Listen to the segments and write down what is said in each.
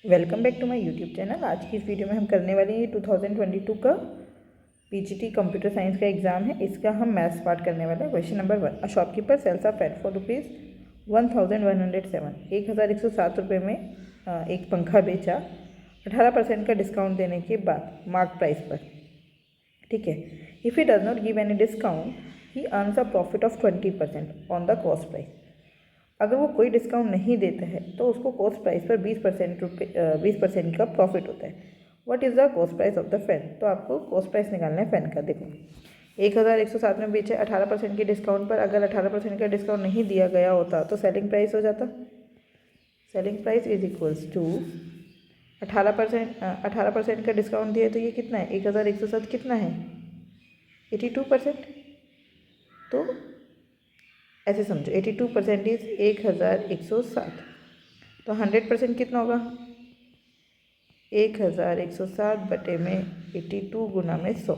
Welcome back to my YouTube channel. आज की इस वीडियो में हम करने वाले हैं 2022 का पीजीटी कंप्यूटर साइंस का एग्जाम है। इसका हम मैथ्स पार्ट करने वाले हैं। Question number 1, a shopkeeper sells a fan for ₹1107, 1107 रुपये में एक पंखा बेचा 18% का डिस्काउंट देने के बाद मार्क प्राइस पर। ठीक है। If he does not give any discount he earns a profit of 20% on the cost price. अगर वो कोई डिस्काउंट नहीं देता है तो उसको कॉस्ट प्राइस पर 20% का प्रॉफिट होता है। What is the cost price of the fan? तो आपको कॉस्ट प्राइस निकालना है फैन का। देखो 1107 में बेचे 18% के डिस्काउंट पर। अगर 18% का डिस्काउंट नहीं दिया गया होता तो सेलिंग प्राइस हो जाता। Selling price is equals to 18% का डिस्काउंट दिया तो ये कितना है? 1107 कितना है? 82%। तो ऐसे समझो 82% इज 1107। तो 100% कितना होगा? 1107 बटे में 82 गुना में 100।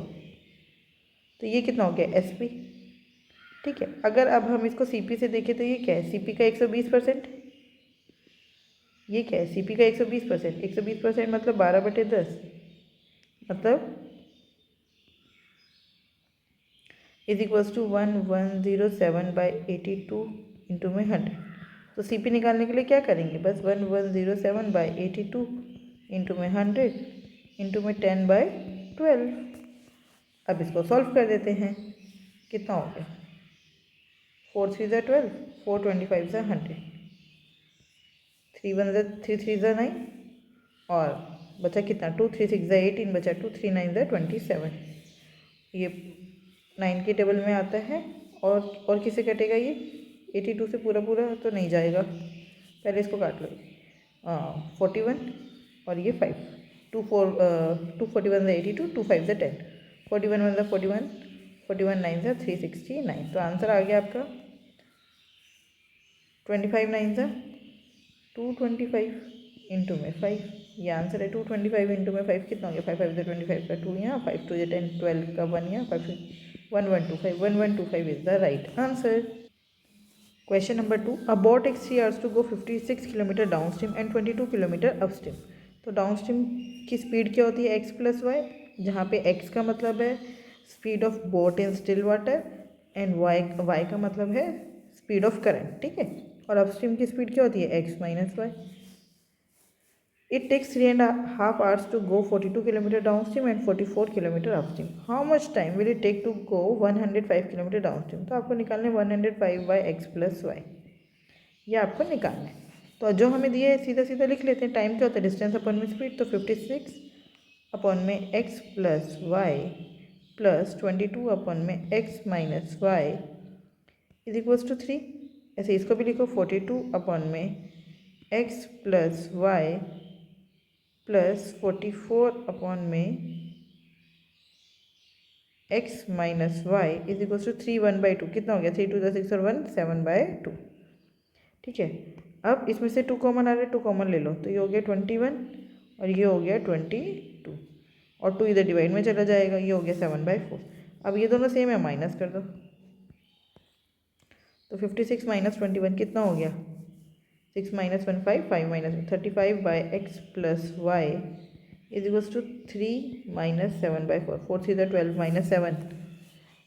तो ये कितना हो गया? एसपी। ठीक है। अगर अब हम इसको सीपी से देखें तो ये क्या है? सीपी का 120%। ये क्या है? सीपी का 120%। 120% मतलब 12/10, मतलब इज इक्वल्स टू 1107/82 इंटू में 100। तो सीपी निकालने के लिए क्या करेंगे? बस 1107/82 इंटू में 100 इंटू में 10/12। अब इसको सॉल्व कर देते हैं। कितना हो गया? 4 3 ज़ा 12, 4 25 ज़ा 100, 3 1 ज़ा 3 3 ज़ा 9 और बचा कितना? 2 3 6 ज़ा 18, बचा 2 3 9 ज़ा 27। ये 9 के टेबल में आता है। और किसे कटेगा ये? 82 से पूरा पूरा तो नहीं जाएगा। पहले इसको काट लो। 41 और ये 5, 2 41 ज़ा 82, 2 5 ज़ा 10, 41 1 ज़ा 41, 41 9 ज़ा 369। तो आंसर आ गया आपका 25 9 ज़ा 225 इंटू में 5। ये आंसर है। 225 इंटू में 5 कितना हो गया? 5 5 ज़ा 25 का 2 यहाँ, 5 2 ज़ा 10, 12 का 1 यहाँ, 5 1125, 1125 is the right answer. Question number 2, a boat takes 3 hours to go 56 kilometre downstream and 22 kilometre upstream. तो डाउन स्ट्रीम की स्पीड क्या होती है? x प्लस वाई, जहाँ पे x का मतलब है speed of boat in still water and y का मतलब है स्पीड ऑफ करंट। ठीक है। और अप स्ट्रीम की स्पीड क्या होती है? x minus y. It takes 3.5 hours to go 42 km downstream and 44 km upstream. How much time will it take to go 105 km downstream? तो आपको निकालना है 105 by x plus y। ये आपको निकालना है। तो जो हमें दिया है सीधा सीधा लिख लेते हैं। टाइम क्या होता है? डिस्टेंस अपॉन में स्पीड। तो 56 अपॉन में x plus y plus 22 upon में x minus y is equals to 3। ऐसे इसको भी लिखो 42 अपॉन में x plus y plus 44 upon में x minus y is equal to 3 1/2। कितना हो गया? 3 2 ज़ा 6 और 1 7/2। ठीक है। अब इसमें से 2 कॉमन आ रहा है, 2 कॉमन ले लो। तो ये हो गया 21 और ये हो गया 22 और 2 इधर डिवाइड में चला जाएगा। ये हो गया 7/4। अब ये दोनों सेम है, माइनस कर दो। तो 56 माइनस 21 कितना हो गया? 6 minus 1 5, 5 minus 35 by x plus y is equals to 3 minus 7/4। 4 3 ज़ा 12 माइनस 7,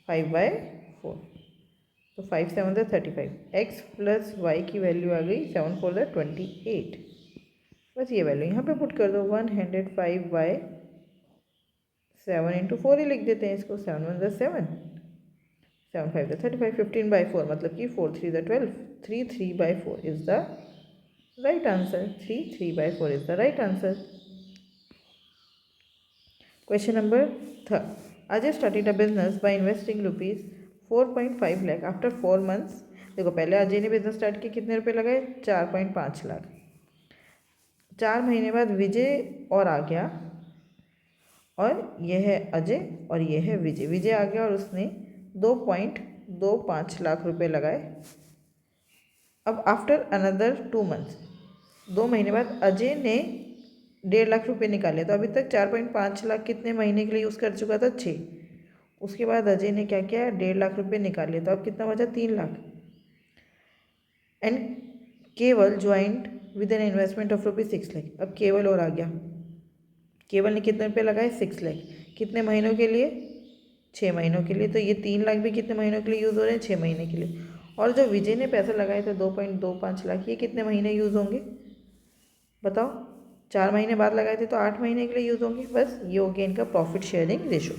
5/4। तो 5 7 ज़ा 35। एक्स प्लस वाई की वैल्यू आ गई 7 4 ज़ा 28। बस ये वैल्यू यहाँ पे पुट कर दो। 105/7 इंटू 4 ही लिख देते हैं इसको। 7 1 ज़ा 7, 7 5 ज़ा 35, 15/4 मतलब कि 4 3 ज़ा 12, 3 3/4 is the right answer. 3 3/4 is the right answer. Question number 3. Ajay started a business by investing rupees 4.5 lakh after 4 months. देखो पहले अजय ने बिजनेस स्टार्ट किया, कितने रुपए लगाए? 4.5 लाख। 4 महीने बाद विजय और आ गया और यह है अजय और यह है विजय। विजय आ गया और उसने 2.25 लाख रुपए लगाए। अब आफ्टर अनदर 2 months, 2 महीने बाद अजय ने 1.5 लाख रुपए निकाले। तो अभी तक 4.5 लाख कितने महीने के लिए यूज़ कर चुका था? 6। उसके बाद अजय ने क्या किया? 1.5 लाख रुपए निकाले। तो अब कितना बचा? 3 लाख। एंड केवल joint with an investment of ₹6 lakh. अब केवल और आ गया, केवल ने कितने रुपये लगाए 6 लाख, कितने महीनों के लिए 6 महीनों के लिए। तो ये 3 लाख भी कितने महीनों के लिए यूज़ हो रहे हैं 6 महीने के लिए। और जो विजय ने पैसे लगाए थे 2.25 लाख, ये कितने महीने यूज़ होंगे बताओ। 4 महीने बाद लगाए थे तो 8 महीने के लिए यूज़ होंगे। बस ये हो गया इनका प्रॉफिट शेयरिंग रेशो।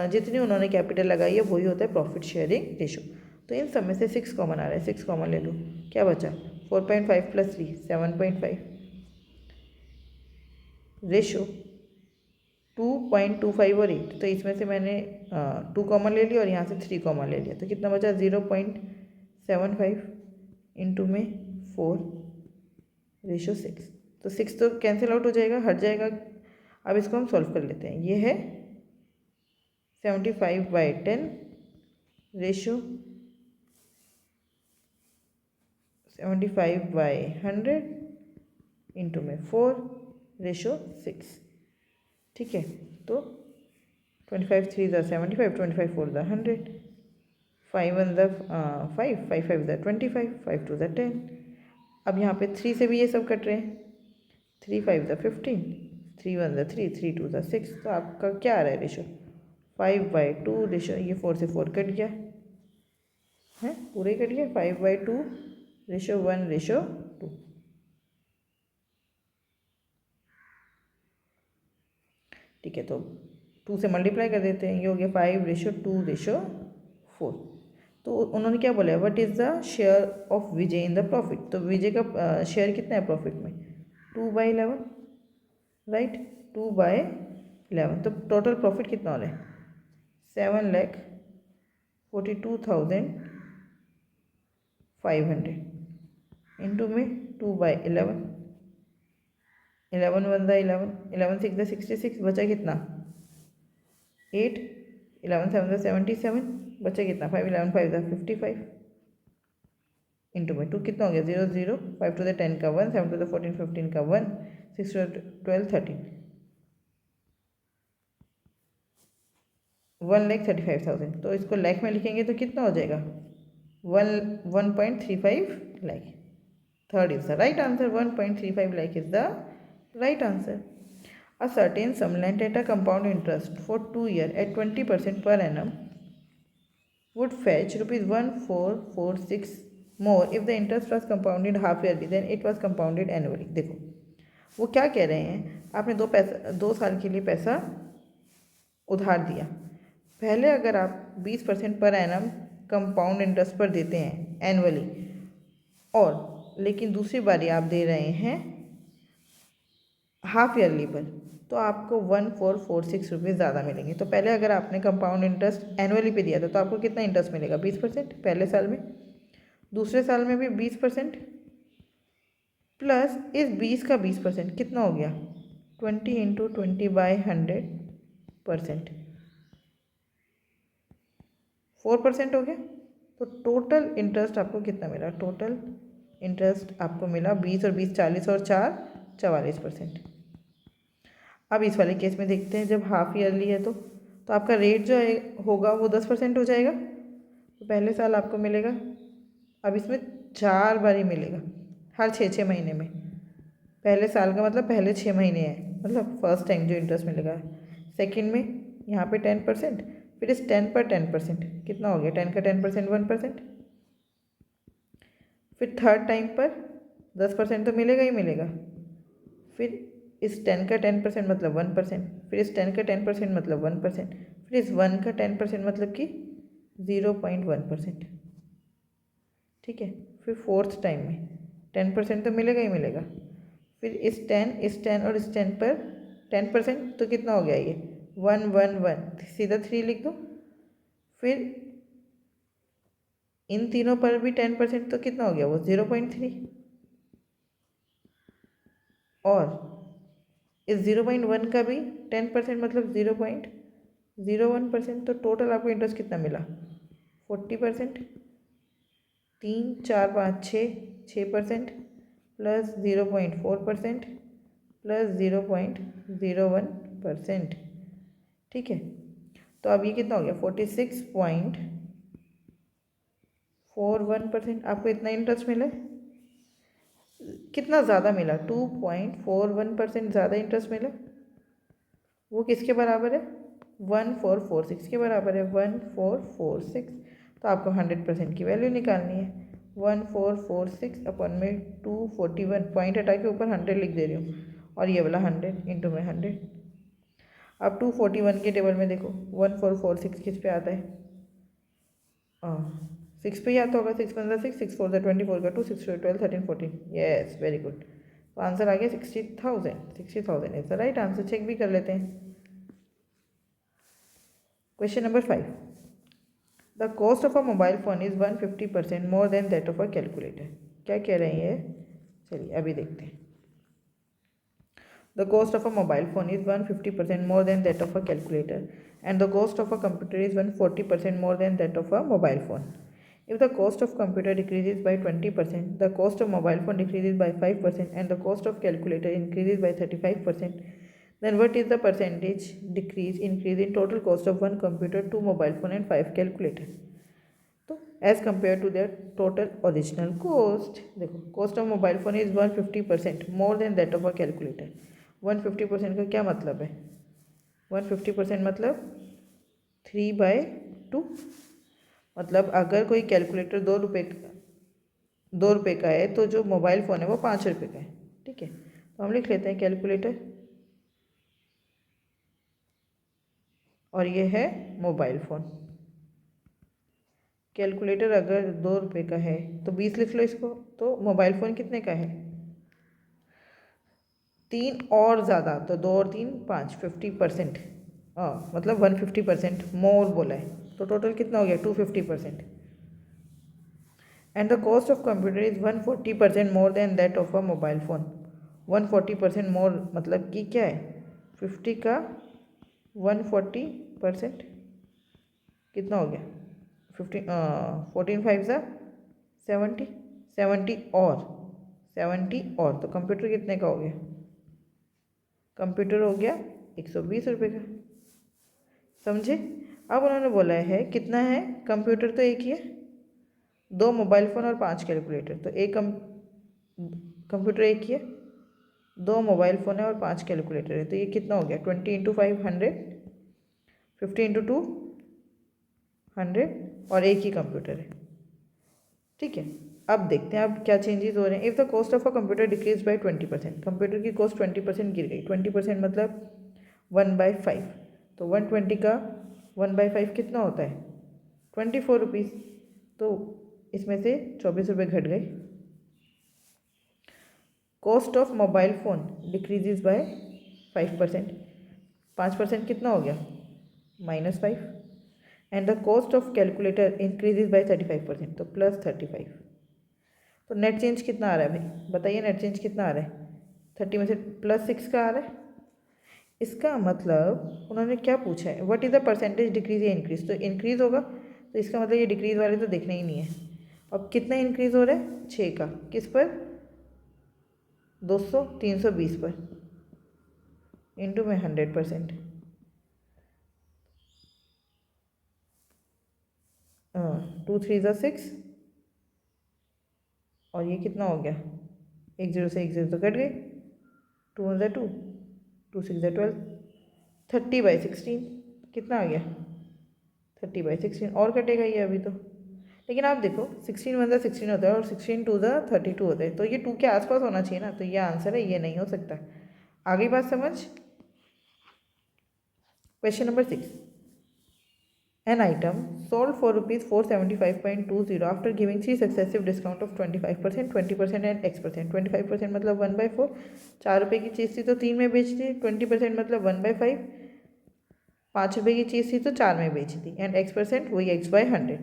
जितनी उन्होंने कैपिटल लगाई है वही होता है प्रॉफिट शेयरिंग रेशो। तो इन सब में से 6 कॉमन आ रहा है, 6 कॉमन ले लो, क्या बचा 4.5 + 3 7.5 रेशो 2.25 और 8। तो इसमें से मैंने 2 कॉमन ले लिया और यहाँ से 3 कॉमन ले लिया, तो कितना बचा 0.75 इंटू में 4/6। तो 6 तो कैंसिल आउट हो जाएगा, हट जाएगा। अब इसको हम सॉल्व कर लेते हैं। ये है 75/10 रेशो 75/100 इंटू में 4/6। ठीक है, तो 25 3 = 75, 25 4 = 100, 5 1 = 5, 5 5 = 25, 5 2 = 10। अब यहाँ पे 3 से भी ये सब कट रहे हैं, 3 5 = 15, 3 1 = 3, 3 2 = 6। तो आपका क्या आ रहा है रेशो 5/2 रेशो। ये 4 से 4 कट गया है, पूरे कट गया, 5/2 रेशो 1/2। ठीक है, तो 2 से मल्टीप्लाई कर देते हैं, ये हो गया 5/2/4। तो उन्होंने क्या बोला है, what is the share of Vijay in the profit. तो विजय का शेयर कितना है प्रॉफिट में 2/11, राइट, 2/11। तो टोटल प्रॉफिट कितना हो रहा है 7,42,500 इंटू में 2/11, 11 1 = 11, 11 6 = 66, बचा कितना 8, 11 7 = 77, बचा कितना 5, 11 5 = 55 इंटू में 2 कितना हो गया 0 0, 5 to the 10 का 1, 7 to the 14 15 का 1, 6 to the 12 13, 1,35,000। तो इसको लाख में लिखेंगे तो कितना हो जाएगा 1.35 lakh. Third is the right answer, 1.35 lakh is the right answer. A certain sum lent at a compound interest for 2 years at 20% per annum would fetch ₹1446 more if the interest was compounded half yearly than it was compounded annually. देखो वो क्या कह रहे हैं, आपने 2 साल के लिए पैसा उधार दिया। पहले अगर आप 20% पर एनम कंपाउंड इंटरेस्ट पर देते हैं एनुअली, और लेकिन दूसरी बारी आप दे रहे हैं हाफ ईयरली पर, तो आपको 1446 रुपये ज़्यादा मिलेंगे। तो पहले अगर आपने कंपाउंड इंटरेस्ट एनुअली पे दिया था तो आपको कितना इंटरेस्ट मिलेगा 20% पहले साल में, दूसरे साल में भी 20% प्लस इस 20 का 20% कितना हो गया 20 × 20/100%, 4% हो गया। तो टोटल इंटरेस्ट आपको कितना मिला, टोटल इंटरेस्ट आपको मिला 20 और 20 40 और 4 44%। अब इस वाले केस में देखते हैं, जब हाफ ईयरली है तो आपका रेट जो है होगा वो 10% हो जाएगा। तो पहले साल आपको मिलेगा, अब इसमें 4 बार ही मिलेगा हर 6 महीने में। पहले साल का मतलब पहले 6 महीने हैं, मतलब फर्स्ट टाइम जो इंटरेस्ट मिलेगा। सेकंड में यहाँ पे 10%, फिर इस 10 पर 10% कितना हो गया 10 का 10% 1%, फिर थर्ड टाइम पर 10% तो मिलेगा ही मिलेगा, फिर इस 10 का 10% मतलब 1%, फिर इस 10 का 10% मतलब 1%, फिर इस 1 का 10% मतलब कि 0.1%। ठीक है, फिर फोर्थ टाइम में 10% तो मिलेगा ही मिलेगा, फिर इस 10 और इस 10 पर 10% तो कितना हो गया ये 1 1 1, सीधा 3 लिख दो। फिर इन तीनों पर भी 10% तो कितना हो गया वो 0.3, और इस 0.1 का भी 10% मतलब 0.01%। तो टोटल आपको इंटरेस्ट कितना मिला 40%, 3 4 5 6% प्लस 0.4% प्लस 0.01%। ठीक है, तो अब ये कितना हो गया 46.41%। आपको इतना इंटरेस्ट मिला है। कितना ज़्यादा मिला, 2.41% ज़्यादा इंटरेस्ट मिला। वो किसके बराबर है, 1446 के बराबर है, 1446। तो आपको 100% की वैल्यू निकालनी है। 1446 अपन में 241, पॉइंट हटा के ऊपर 100 लिख दे रही हूँ, और ये वाला 100 इंटू में 100। अब 241 के टेबल में देखो 1446 किस पे आता है, 6 पे ही आता होगा। 6 × 6, 6 4 24 का 2, 6 12 13 14। Yes, very good. तो आंसर आ गया 60,000। 60,000 is the right answer. Check भी कर लेते हैं। Question number 5, the cost of a mobile phone is 150% more than that of a calculator. क्या कह रहे हैं ये, चलिए अभी देखते हैं। The cost of a mobile phone is 150% more than that of a calculator and the cost of a computer is 140% more than that of a mobile phone. If the cost of computer decreases by 20%, the cost of mobile phone decreases by 5%, and the cost of calculator increases by 35%, then what is the percentage increase in total cost of one computer, 2 mobile phone and 5 calculator? तो as compared to their total original cost, देखो cost of mobile phone is 150% more than that of a calculator. 150% का क्या मतलब है, 150% मतलब 3/2। मतलब अगर कोई कैलकुलेटर 2 रुपये का है, तो जो मोबाइल फ़ोन है वो 5 रुपये का है। ठीक है, तो हम लिख लेते हैं कैलकुलेटर, और ये है मोबाइल फ़ोन। कैलकुलेटर अगर 2 रुपये का है तो 20 लिख लो इसको। तो मोबाइल फ़ोन कितने का है, 3 और ज़्यादा, तो 2 और 3 5, 50%। मतलब 150% मोर बोला है, तो टोटल कितना हो गया 250%। And the cost of computer is 140% more than that of a mobile phone. 140% मोर मतलब कि क्या है, 50 का 140% कितना हो गया, 14 5 सा 70, 70 और तो कंप्यूटर कितने का हो गया, कंप्यूटर हो गया 120 रुपये का। समझे। अब उन्होंने बोला है कितना है, कंप्यूटर तो एक ही है, 2 मोबाइल फ़ोन और 5 कैलकुलेटर। तो एक कंप्यूटर एक ही है, 2 मोबाइल फ़ोन है और 5 कैलकुलेटर है। तो ये कितना हो गया, 20 × 5 100, 50 × 2 100, और एक ही कंप्यूटर है। ठीक है, अब देखते हैं अब क्या चेंजेस हो रहे हैं। If the cost of a computer decrease by 20%, computer की कॉस्ट 20% गिर गई। 20% मतलब 1/5, तो 120 का 1/5 कितना होता है, 24 रुपीज़। तो इसमें से 24 रुपये घट गए। Cost of mobile phone decreases bye 5%, 5% कितना हो गया, -5। And the cost of calculator increases by 35%, तो +35। तो नेट चेंज कितना आ रहा है भाई, बताइए नेट चेंज कितना आ रहा है, 30 में से +6 का आ रहा है। इसका मतलब उन्होंने क्या पूछा है, what is the percentage decrease या इंक्रीज। तो इंक्रीज़ होगा, तो इसका मतलब ये डिक्रीज़ वाले तो देखने ही नहीं है। अब कितना इंक्रीज़ हो रहा है, 6 का, किस पर, 200 320 पर, इंटू में 100%। 2 3 ज़ा 6, और ये कितना हो गया, 1 0 से 1 0 तो कट गई, 2 1 ज़ा 2, 2 6 ज़ा 12, 30/16 कितना आ गया, 30/16 और कटेगा ये अभी तो। लेकिन आप देखो 16 1 ज़ा 16 होता है और 16 2 ज़ा 32 होता है, तो ये 2 के आसपास होना चाहिए ना, तो ये आंसर है, ये नहीं हो सकता। आगे बात समझ। Question number 6, an item sold for rupees 475.20 after giving 3 successive discount of 25%, 20% and X%। 25% मतलब 1/4, 4 रुपये की चीज़ थी तो 3 में बेच दी। 20% मतलब 1/5, 5 रुपये की चीज़ थी तो 4 में बेच दी। एंड X% वही X/100।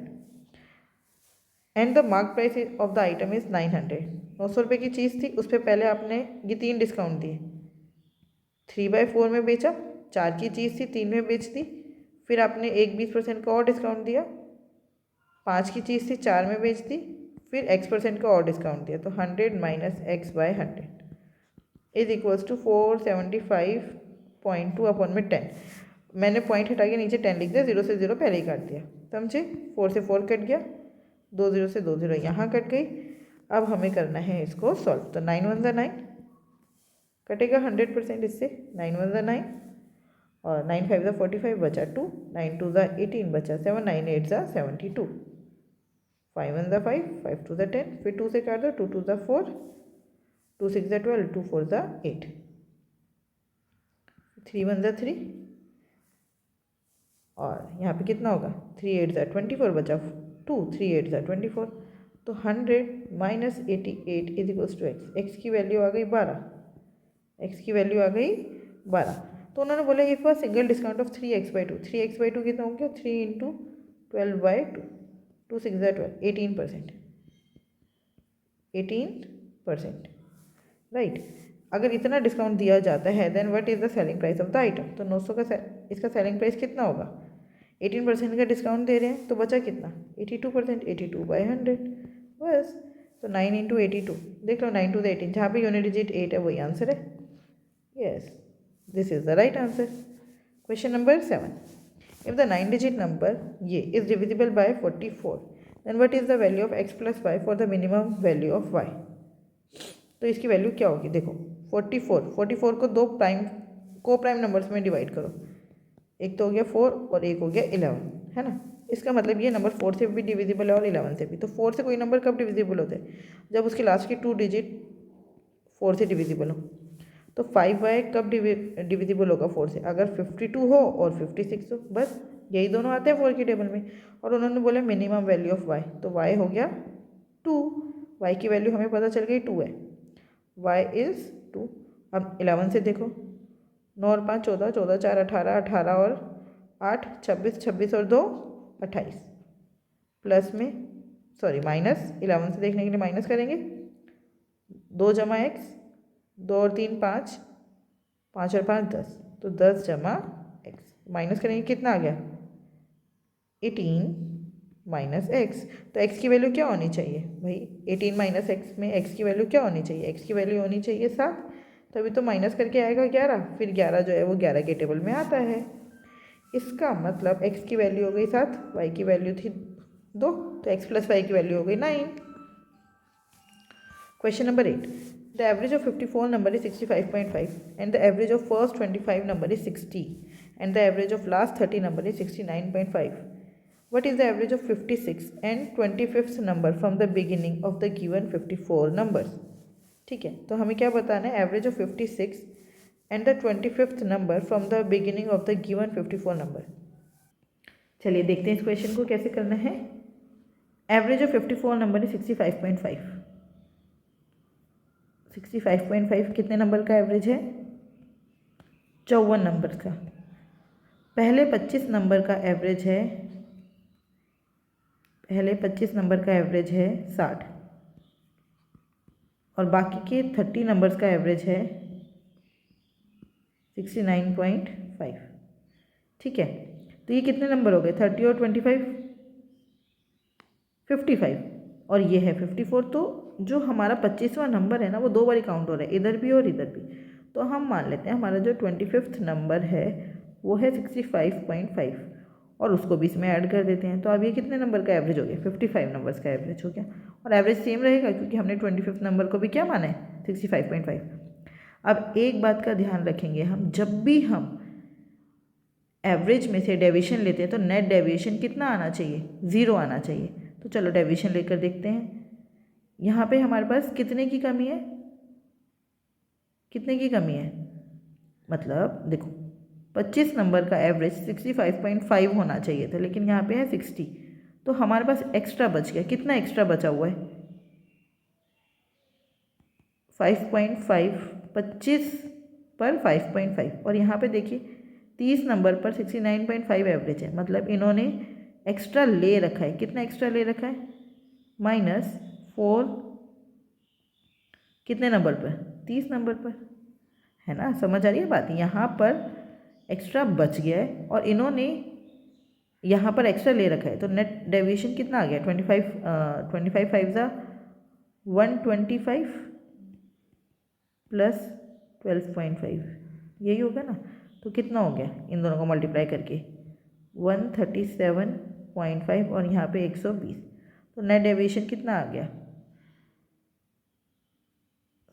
And the mark price of the item is 900। 900 रुपये की चीज़ थी, उस पर पहले आपने ये 3 डिस्काउंट दिए, 3/4 में बेचा, 4 की चीज़ थी 3 में बेच दी, फिर आपने एक 20% का और डिस्काउंट दिया, 5 की चीज़ थी 4 में बेच दी, फिर X% का और डिस्काउंट दिया, तो 100 minus X/100 is equals to 475.2 upon में 10। मैंने पॉइंट हटा के नीचे 10 लिख दिया, 0 से 0 पहले ही काट दिया। समझे, 4 से 4 कट गया, 2 0 से 2 0 यहाँ कट गई, अब हमें करना है इसको सॉल्व। तो 9 वन ज़ा 9 कटेगा 100% इससे, 9 वन ज़ा 9 और 9 5 ज़ा 45 बचा 2, 9 2 ज़ा 18 बचा 7, 9 8 ज़ा 72, 5 वन ज़ा 5, 5 2 ज़ा 10, फिर 2 से काट दो, 2 2 ज़ा 4, 2 6 ज़ा 12, 2 4 ज़ा 8, 3 वन ज़ा 3 और यहाँ पे कितना होगा 3 8 ज़ा 24 बचा 2, 3 8 ज़ा 24, तो 100 minus 88 is equals to x. X की वैल्यू आ गई 12, एक्स की वैल्यू आ गई 12। तो उन्होंने बोला if a single discount of 3x/2, 3x/2 कितना हो गया 3 इंटू 12/2, 2 6 ज़ा 12, 18%, 18%, राइट। अगर इतना डिस्काउंट दिया जाता है then what is the selling price of the item. तो 900 का इसका सेलिंग प्राइस कितना होगा, 18% का डिस्काउंट दे रहे हैं तो बचा कितना 82%, 82/100 बस। तो 9 इंटू 82, देख लो 9 2 ज़ा 18, जहाँ पे यूनिट डिजिट 8 है वही आंसर है। Yes, this is the right answer. Question number 7, if the 9-digit number ये is divisible by 44 then what is the value of x plus Y for the minimum value of y। तो इसकी value क्या होगी, देखो 44 को दो को prime numbers में डिवाइड करो, एक तो हो गया 4 और एक हो गया 11, है ना। इसका मतलब ये नंबर 4 से भी डिविजिबल है और 11 से भी। तो 4 से कोई नंबर कब डिविजिबल होते हैं, जब उसके लास्ट की 2 डिजिट 4 से डिविजिबल हो। तो 5y कब डिविजिबल होगा 4 से, अगर 52 हो और 56 हो, बस यही दोनों आते हैं 4 की टेबल में। और उन्होंने बोला मिनिमम वैल्यू ऑफ y, तो y हो गया 2, y की वैल्यू हमें पता चल गई 2 है, y इज़ 2। अब 11 से देखो, 9 और 5 14, 14 4 18, 18 और 8 26, 26 और 2 28, प्लस में सॉरी माइनस 11 से देखने के लिए माइनस करेंगे, 2 जमा x, 2 और 3 5, 5 और 5 10, तो 10 जमा x माइनस करेंगे कितना आ गया 18 माइनस एक्स। तो x की वैल्यू क्या होनी चाहिए भाई, 18 माइनस एक्स में x की वैल्यू क्या होनी चाहिए, x की वैल्यू होनी चाहिए 7, तभी तो माइनस करके आएगा 11, फिर 11 जो है वो 11 के टेबल में आता है। इसका मतलब x की वैल्यू हो गई 7, y की वैल्यू थी 2, तो x प्लस वाई की वैल्यू हो गई 9। Question number 8, the average of 54 number is 65.5 and the average of first 25 number is 60 and the average of last 30 number is 69.5। What is the average of 56 and 25th number from the beginning of the given 54 numbers। ठीक है, तो हमें क्या बताना है, average of 56 and the 25th number from the beginning of the given 54 number. चलिए देखते हैं इस क्वेश्चन को कैसे करना है। एवरेज ऑफ 54 नंबर है 65.5, 65.5 कितने नंबर का एवरेज है, 54 नंबर का। पहले 25 नंबर का एवरेज है, पहले 25 नंबर का एवरेज है 60 और बाकी के 30 नंबर्स का एवरेज है 69.5। ठीक है, तो ये कितने नंबर हो गए 30 और 25 55 और ये है 54। तो जो हमारा 25वां नंबर है ना वो दो बारी काउंट हो रहा है, इधर भी और इधर भी। तो हम मान लेते हैं हमारा जो 25th नंबर है वो है 65.5 और उसको भी इसमें ऐड कर देते हैं। तो अब ये कितने नंबर का एवरेज हो गया 55 नंबर्स का एवरेज हो गया, और एवरेज सेम रहेगा क्योंकि हमने 25th नंबर को भी क्या माना है 65.5। अब एक बात का ध्यान रखेंगे हम, जब भी हम एवरेज में से डेविएशन लेते हैं तो नेट डेविएशन कितना आना चाहिए, 0 आना चाहिए। तो चलो डेविएशन लेकर देखते हैं। यहाँ पे हमारे पास कितने की कमी है, कितने की कमी है, मतलब देखो 25 नंबर का एवरेज 65.5 होना चाहिए था, लेकिन यहाँ पे है 60, तो हमारे पास एक्स्ट्रा बच गया। कितना एक्स्ट्रा बचा हुआ है 5.5, 25 पर 5.5, और यहाँ पे देखिए 30 नंबर पर 69.5 एवरेज है, मतलब इन्होंने एक्स्ट्रा ले रखा है। कितना एक्स्ट्रा ले रखा है -4 कितने नंबर पर 30 नंबर पर, है ना। समझ आ रही है बात, यहाँ पर एक्स्ट्रा बच गया है और इन्होंने यहाँ पर एक्स्ट्रा ले रखा है, तो नेट डेविएशन कितना आ गया 25 5 ज़ा 125 प्लस 12.5 यही होगा ना। तो कितना हो गया इन दोनों को मल्टीप्लाई करके 137.5 और यहाँ पे 120, तो नेट डेविएशन कितना आ गया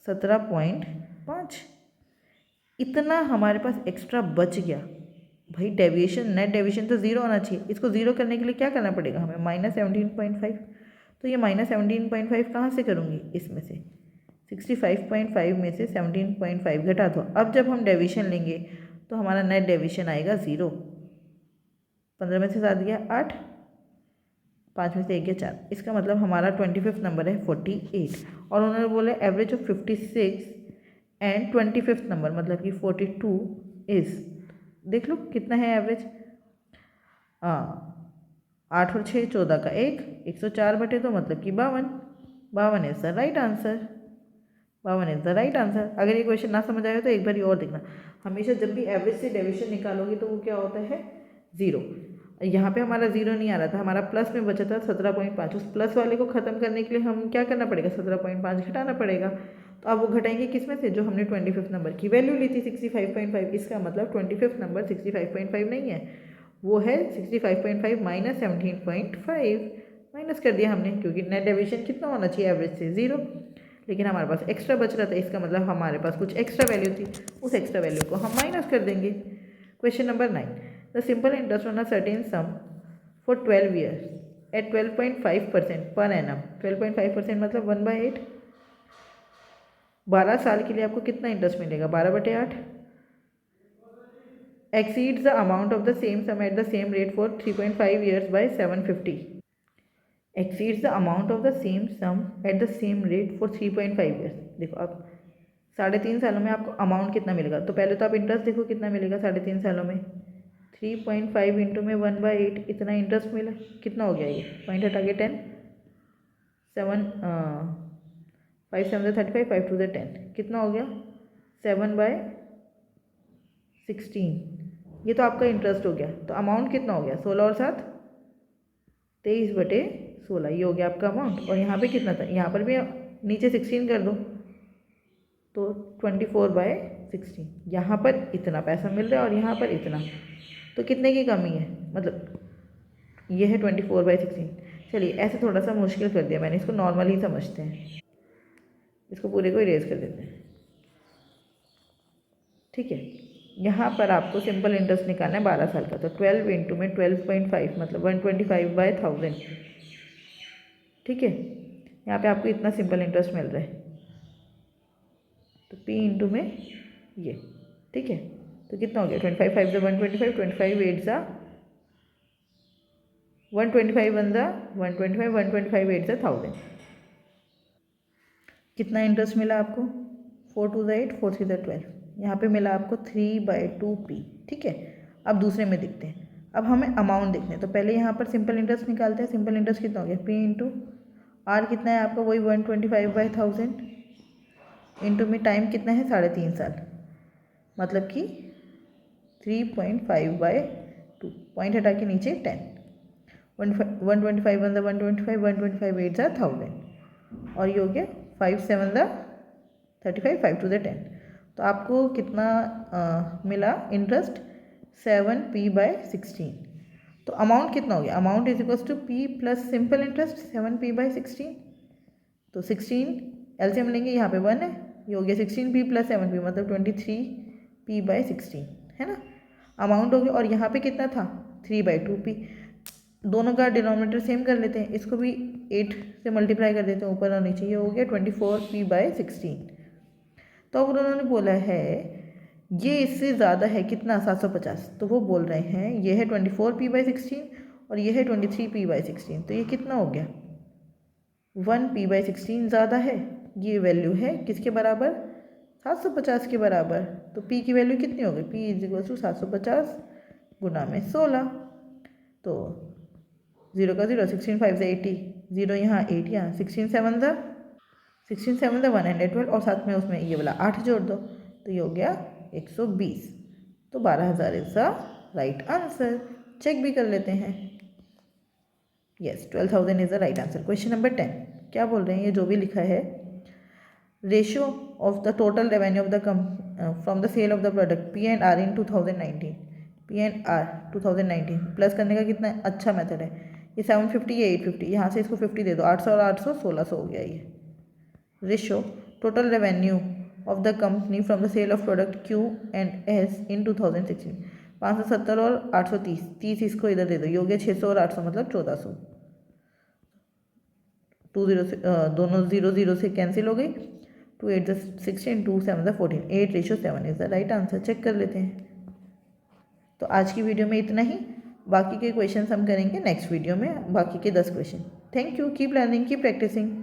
17.5। इतना हमारे पास एक्स्ट्रा बच गया। भाई डेविएशन, नेट डेविएशन तो ज़ीरो होना चाहिए। इसको ज़ीरो करने के लिए क्या करना पड़ेगा हमें? -17.5। तो ये -17.5 कहाँ से करूँगी? इसमें से 65.5 में से 17.5 घटा दो। अब जब हम डेविएशन लेंगे तो हमारा नेट डेविएशन आएगा 0। 15 में से 7 गया 8, 5 में से 1 गया 4। इसका मतलब हमारा 25th नंबर है 48। और उन्होंने बोला average of 56 and 25th number मतलब कि 42 इज़, देख लो कितना है एवरेज। 8 और 6 14 का 1, 104/2 मतलब कि 52। 52 is the right answer. 52 is the right answer. अगर ये क्वेश्चन ना समझ आए तो एक बार और देखना। हमेशा जब भी एवरेज से डेविएशन निकालोगे तो वो क्या होता है? 0। यहाँ पे हमारा 0 नहीं आ रहा था, हमारा प्लस में बचा था 17.5। उस प्लस वाले को ख़त्म करने के लिए हम क्या करना पड़ेगा? 17.5 घटाना पड़ेगा। तो अब वो घटाएंगे किस में से? जो हमने 25th नंबर की वैल्यू ली थी 65.5। इसका मतलब 25th नंबर 65.5 नहीं है, वो है 65.5 माइनस 17.5। माइनस कर दिया हमने, क्योंकि नेट डेविएशन कितना होना चाहिए एवरेज से? 0। लेकिन हमारे पास एक्स्ट्रा बच रहा था, इसका मतलब हमारे पास कुछ एक्स्ट्रा वैल्यू थी, उस एक्स्ट्रा वैल्यू को हम माइनस कर देंगे। Question number 9, the simple interest on a certain sum for 12 years at 12.5% per annum. 12.5% मतलब 1/8। 12 साल के लिए आपको कितना इंटरेस्ट मिलेगा? 12/8। Exceeds the amount of the same sum at the same rate for 3.5 years by 750। Exceeds the amount of the same sum at the same rate for 3.5 years. देखो अब 3.5 सालों में आपको अमाउंट कितना मिलेगा? तो पहले तो आप इंटरेस्ट देखो कितना मिलेगा 3.5 सालों में। 3.5 इंटू में 1/8, इतना इंटरेस्ट मिला। कितना हो गया ये? पॉइंट हटा के 10, 7 5 7 35, 5 2 10, कितना हो गया? 7/16। ये तो आपका इंटरेस्ट हो गया। तो अमाउंट कितना हो गया? 16 और 7 23/16, ये हो गया आपका अमाउंट। और यहाँ पे कितना था? यहाँ पर भी नीचे 16 कर दो तो 24/16। यहाँ पर इतना पैसा मिल रहा है और यहाँ पर इतना, तो कितने की कमी है? मतलब ये है 24/16। चलिए ऐसे थोड़ा सा मुश्किल कर दिया मैंने, इसको नॉर्मल ही समझते हैं। इसको पूरे को इरेज कर देते हैं, ठीक है। यहाँ पर आपको सिंपल इंटरेस्ट निकालना है 12 साल का। तो 12 इंटू में 12.5 मतलब 125/1000, ठीक है। यहाँ पे आपको इतना सिंपल इंटरेस्ट मिल रहा है, तो P इंटू में ये, ठीक है। तो कितना हो गया? 25 5 125, 25 8 125 125, 125 8 1000। कितना इंटरेस्ट मिला आपको? 4 2 8, 4 3 12। यहाँ पे मिला आपको 3/2P, ठीक है। अब दूसरे में देखते हैं। अब हमें अमाउंट देखते हैं, तो पहले यहाँ पर सिंपल इंटरेस्ट निकालते हैं। सिंपल इंटरेस्ट कितना हो गया? P इंटू आर कितना है आपका? वही 125/1000 इंटू में टाइम कितना है? 3.5 साल, मतलब कि 3.5/2। पॉइंट हटा के नीचे 10, 125 125, 125 8 1000, और ये हो गया 5 7 35, 5 2 10। तो आपको कितना मिला इंटरेस्ट? 7P/16। तो अमाउंट कितना हो गया? Amount is equals to P plus simple interest 7P/16। तो 16 एलसीएम लेंगे, यहाँ पे 1 है, ये हो गया 16P प्लस 7P मतलब 23P/16, है ना। अमाउंट हो गया। और यहाँ पे कितना था? 3/2P। दोनों का डिनोमिनेटर सेम कर लेते हैं, इसको भी 8 से मल्टीप्लाई कर देते हैं ऊपर और नीचे। ये हो गया 24P/16। तो अब उन्होंने बोला है ये इससे ज़्यादा है कितना? 750। तो वो बोल रहे हैं ये है 24P/16 और ये है 23P/16। तो ये कितना हो गया? 1P/16 ज़्यादा है। ये वैल्यू है किसके बराबर? 750 के बराबर। तो P की वैल्यू कितनी हो गई? P इज इक्वल टू 750 गुना में 16। तो 0 का 0, 16 5 80, 0 यहाँ 8 यहाँ, 16 7 112 और साथ में उसमें ये वाला 8 जोड़ दो तो ये हो गया 120। तो 12,000 is the right answer. Check भी कर लेते हैं। Yes 12,000 is the right answer. Question number 10 क्या बोल रहे हैं? ये जो भी लिखा है, ratio of the total revenue of the from the sale of the product P&R in 2019। P&R 2019 plus करने का कितना अच्छा मेथड है। ये 750 या 850, यहाँ से इसको 50 दे दो, 800 और 800 1600 हो गया ये ratio total revenue of the company from the sale of product Q and S in 2016 570 और 830, 30 इसको इधर दे दो, ये हो गया 600 और 800 मतलब 1400। 2 0 से दोनों 0 0 से कैंसिल हो गई। 2 8 16, 2 7 14, 8:7 is the right answer. Check कर लेते हैं। तो आज की वीडियो में इतना ही, बाकी के क्वेश्चन हम करेंगे नेक्स्ट वीडियो में, बाकी के 10 question. Thank you, keep learning, keep practising.